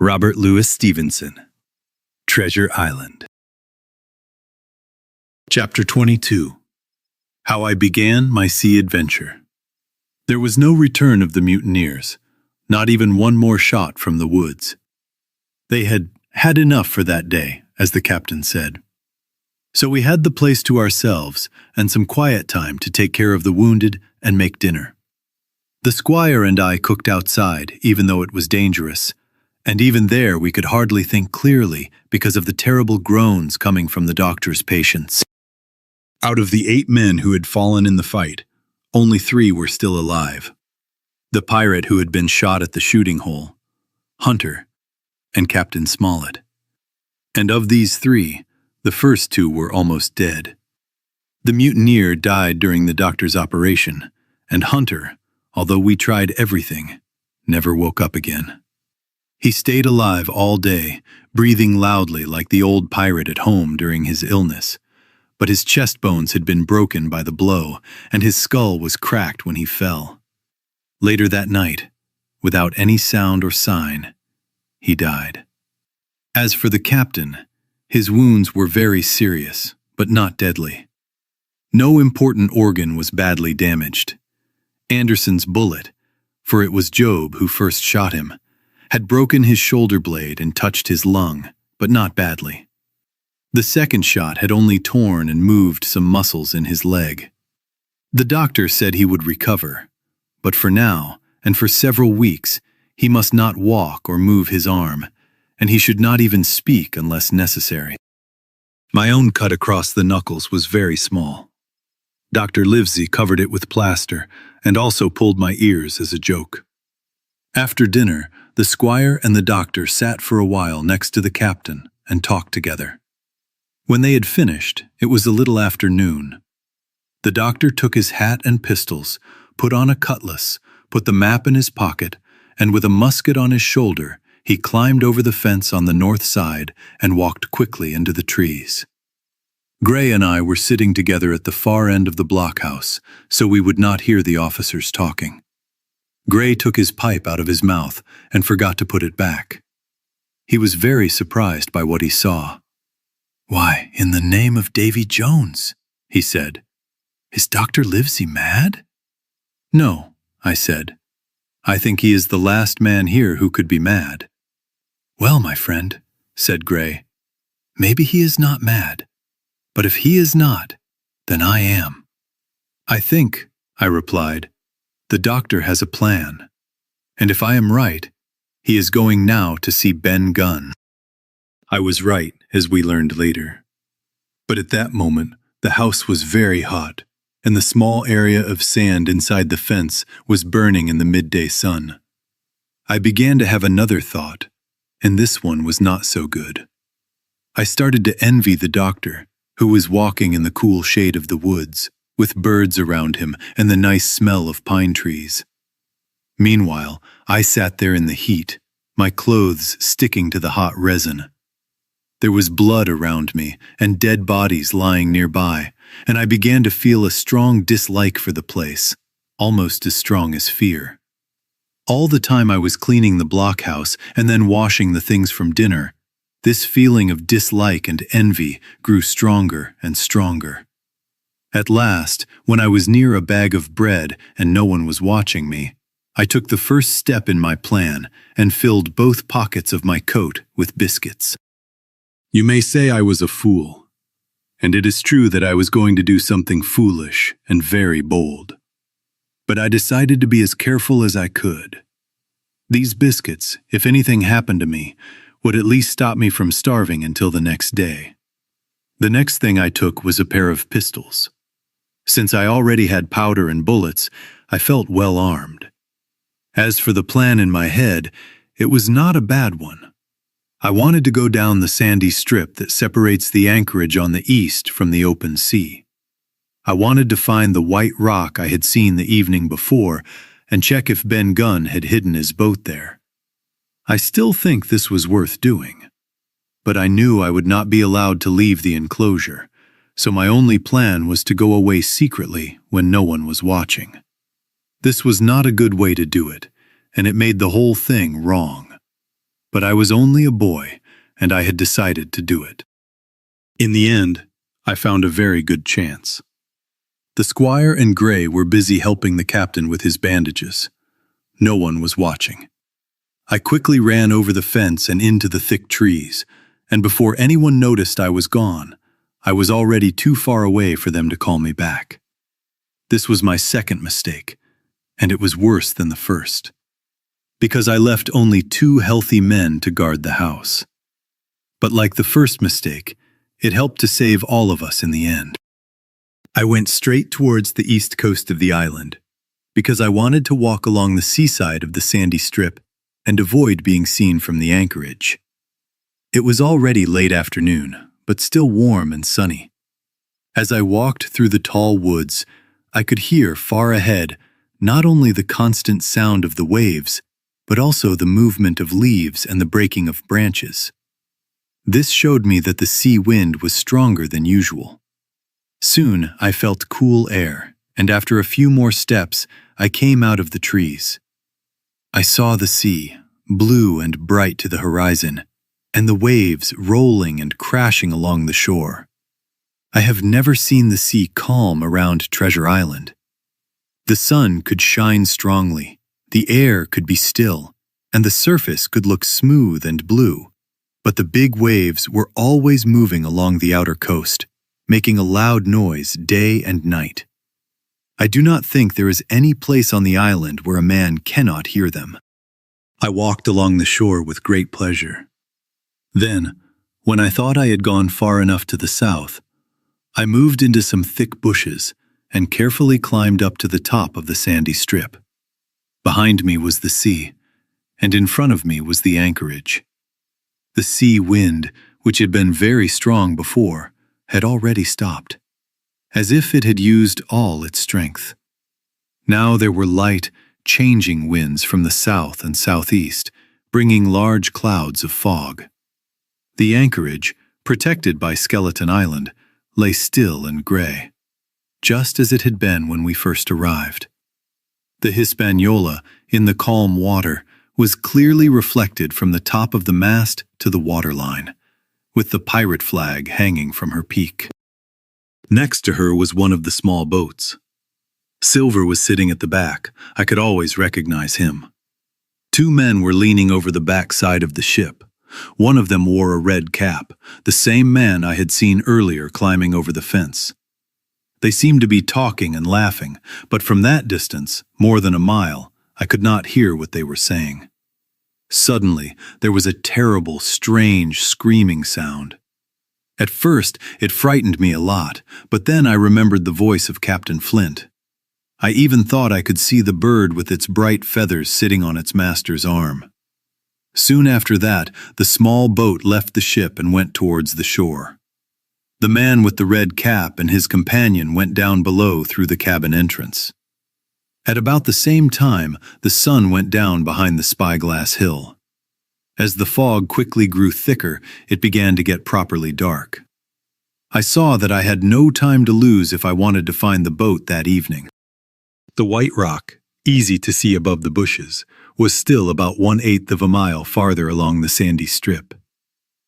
Robert Louis Stevenson. Treasure Island. Chapter 22. How I Began My Sea Adventure. There was no return of the mutineers, not even one more shot from the woods. They had had enough for that day, as the captain said. So we had the place to ourselves and some quiet time to take care of the wounded and make dinner. The squire and I cooked outside, even though it was dangerous, and even there we could hardly think clearly because of the terrible groans coming from the doctor's patients. Out of the 8 men who had fallen in the fight, only 3 were still alive. The pirate who had been shot at the shooting hole, Hunter, and Captain Smollett. And of these 3, the first 2 were almost dead. The mutineer died during the doctor's operation, and Hunter, although we tried everything, never woke up again. He stayed alive all day, breathing loudly like the old pirate at home during his illness, but his chest bones had been broken by the blow, and his skull was cracked when he fell. Later that night, without any sound or sign, he died. As for the captain, his wounds were very serious, but not deadly. No important organ was badly damaged. Anderson's bullet, for it was Job who first shot him, had broken his shoulder blade and touched his lung, but not badly. The second shot had only torn and moved some muscles in his leg. The doctor said he would recover, but for now, and for several weeks, he must not walk or move his arm, and he should not even speak unless necessary. My own cut across the knuckles was very small. Dr. Livesey covered it with plaster and also pulled my ears as a joke. After dinner, the squire and the doctor sat for a while next to the captain and talked together. When they had finished, it was a little after noon. The doctor took his hat and pistols, put on a cutlass, put the map in his pocket, and with a musket on his shoulder, he climbed over the fence on the north side and walked quickly into the trees. Gray and I were sitting together at the far end of the blockhouse, so we would not hear the officers talking. Gray took his pipe out of his mouth and forgot to put it back. He was very surprised by what he saw. "Why, in the name of Davy Jones," he said, "is Dr. Livesey mad?" "No," I said. "I think he is the last man here who could be mad." "Well, my friend," said Gray, "maybe he is not mad. But if he is not, then I am." "I think," I replied, "the doctor has a plan. And if I am right, he is going now to see Ben Gunn." I was right, as we learned later. But at that moment, the house was very hot, and the small area of sand inside the fence was burning in the midday sun. I began to have another thought, and this one was not so good. I started to envy the doctor, who was walking in the cool shade of the woods, with birds around him and the nice smell of pine trees. Meanwhile, I sat there in the heat, my clothes sticking to the hot resin. There was blood around me and dead bodies lying nearby, and I began to feel a strong dislike for the place, almost as strong as fear. All the time I was cleaning the blockhouse and then washing the things from dinner, this feeling of dislike and envy grew stronger and stronger. At last, when I was near a bag of bread and no one was watching me, I took the first step in my plan and filled both pockets of my coat with biscuits. You may say I was a fool, and it is true that I was going to do something foolish and very bold. But I decided to be as careful as I could. These biscuits, if anything happened to me, would at least stop me from starving until the next day. The next thing I took was a pair of pistols. Since I already had powder and bullets, I felt well armed. As for the plan in my head, it was not a bad one. I wanted to go down the sandy strip that separates the anchorage on the east from the open sea. I wanted to find the white rock I had seen the evening before and check if Ben Gunn had hidden his boat there. I still think this was worth doing, but I knew I would not be allowed to leave the enclosure, so my only plan was to go away secretly when no one was watching. This was not a good way to do it, and it made the whole thing wrong. But I was only a boy, and I had decided to do it. In the end, I found a very good chance. The squire and Gray were busy helping the captain with his bandages. No one was watching. I quickly ran over the fence and into the thick trees, and before anyone noticed I was gone, I was already too far away for them to call me back. This was my second mistake, and it was worse than the first, because I left only 2 healthy men to guard the house. But like the first mistake, it helped to save all of us in the end. I went straight towards the east coast of the island, because I wanted to walk along the seaside of the sandy strip and avoid being seen from the anchorage. It was already late afternoon, but still warm and sunny. As I walked through the tall woods, I could hear far ahead not only the constant sound of the waves, but also the movement of leaves and the breaking of branches. This showed me that the sea wind was stronger than usual. Soon I felt cool air, and after a few more steps, I came out of the trees. I saw the sea, blue and bright to the horizon, and the waves rolling and crashing along the shore. I have never seen the sea calm around Treasure Island. The sun could shine strongly, the air could be still, and the surface could look smooth and blue, but the big waves were always moving along the outer coast, making a loud noise day and night. I do not think there is any place on the island where a man cannot hear them. I walked along the shore with great pleasure. Then, when I thought I had gone far enough to the south, I moved into some thick bushes and carefully climbed up to the top of the sandy strip. Behind me was the sea, and in front of me was the anchorage. The sea wind, which had been very strong before, had already stopped, as if it had used all its strength. Now there were light, changing winds from the south and southeast, bringing large clouds of fog. The anchorage, protected by Skeleton Island, lay still and gray, just as it had been when we first arrived. The Hispaniola, in the calm water, was clearly reflected from the top of the mast to the waterline, with the pirate flag hanging from her peak. Next to her was one of the small boats. Silver was sitting at the back. I could always recognize him. 2 men were leaning over the back side of the ship. One of them wore a red cap, the same man I had seen earlier climbing over the fence. They seemed to be talking and laughing, but from that distance, more than a mile, I could not hear what they were saying. Suddenly, there was a terrible, strange, screaming sound. At first, it frightened me a lot, but then I remembered the voice of Captain Flint. I even thought I could see the bird with its bright feathers sitting on its master's arm. Soon after that, the small boat left the ship and went towards the shore. The man with the red cap and his companion went down below through the cabin entrance. At about the same time, the sun went down behind the Spyglass Hill. As the fog quickly grew thicker, it began to get properly dark. I saw that I had no time to lose if I wanted to find the boat that evening. The White Rock, easy to see above the bushes, was still about 1/8 of a mile farther along the sandy strip.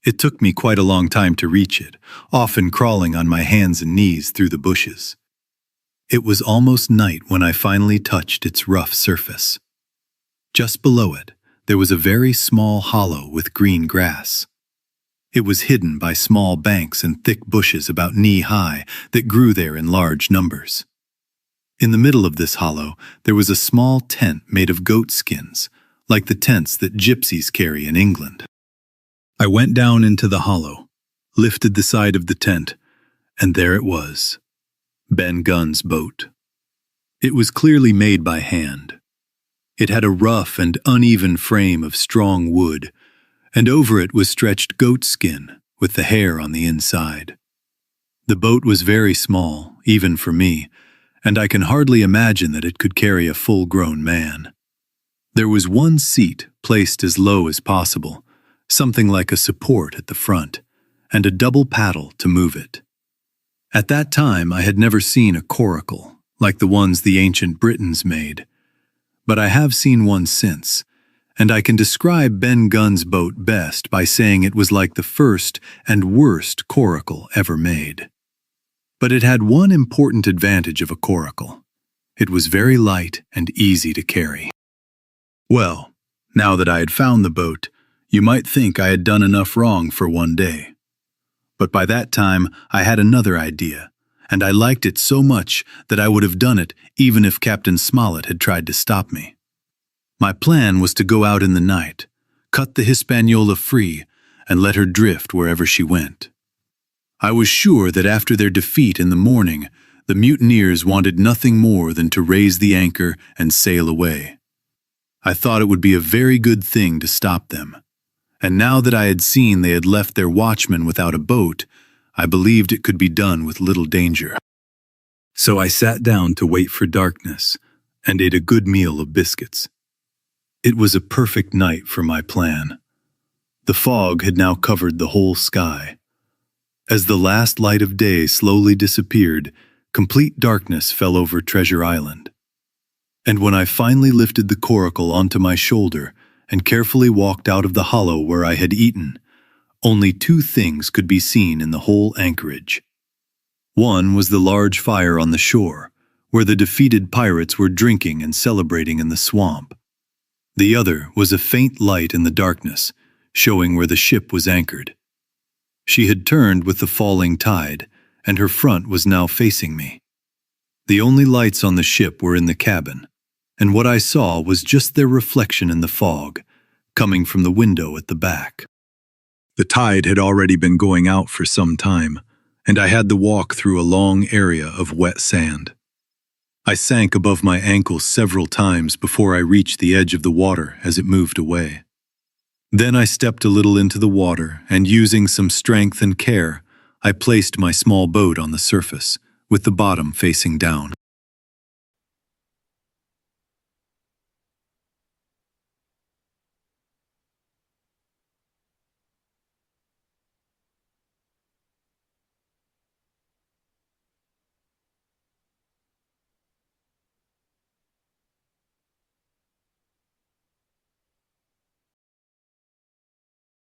It took me quite a long time to reach it, often crawling on my hands and knees through the bushes. It was almost night when I finally touched its rough surface. Just below it, there was a very small hollow with green grass. It was hidden by small banks and thick bushes about knee-high that grew there in large numbers. In the middle of this hollow, there was a small tent made of goat skins, like the tents that gypsies carry in England. I went down into the hollow, lifted the side of the tent, and there it was, Ben Gunn's boat. It was clearly made by hand. It had a rough and uneven frame of strong wood, and over it was stretched goat skin with the hair on the inside. The boat was very small, even for me, and I can hardly imagine that it could carry a full-grown man. There was one seat placed as low as possible, something like a support at the front, and a double paddle to move it. At that time, I had never seen a coracle, like the ones the ancient Britons made, but I have seen one since, and I can describe Ben Gunn's boat best by saying it was like the first and worst coracle ever made. But it had one important advantage of a coracle. It was very light and easy to carry. Well, now that I had found the boat, you might think I had done enough wrong for one day. But by that time, I had another idea, and I liked it so much that I would have done it even if Captain Smollett had tried to stop me. My plan was to go out in the night, cut the Hispaniola free, and let her drift wherever she went. I was sure that after their defeat in the morning, the mutineers wanted nothing more than to raise the anchor and sail away. I thought it would be a very good thing to stop them, and now that I had seen they had left their watchman without a boat, I believed it could be done with little danger. So I sat down to wait for darkness and ate a good meal of biscuits. It was a perfect night for my plan. The fog had now covered the whole sky. As the last light of day slowly disappeared, complete darkness fell over Treasure Island. And when I finally lifted the coracle onto my shoulder and carefully walked out of the hollow where I had eaten, only two things could be seen in the whole anchorage. One was the large fire on the shore, where the defeated pirates were drinking and celebrating in the swamp. The other was a faint light in the darkness, showing where the ship was anchored. She had turned with the falling tide, and her front was now facing me. The only lights on the ship were in the cabin, and what I saw was just their reflection in the fog, coming from the window at the back. The tide had already been going out for some time, and I had to walk through a long area of wet sand. I sank above my ankles several times before I reached the edge of the water as it moved away. Then I stepped a little into the water, and using some strength and care, I placed my small boat on the surface, with the bottom facing down.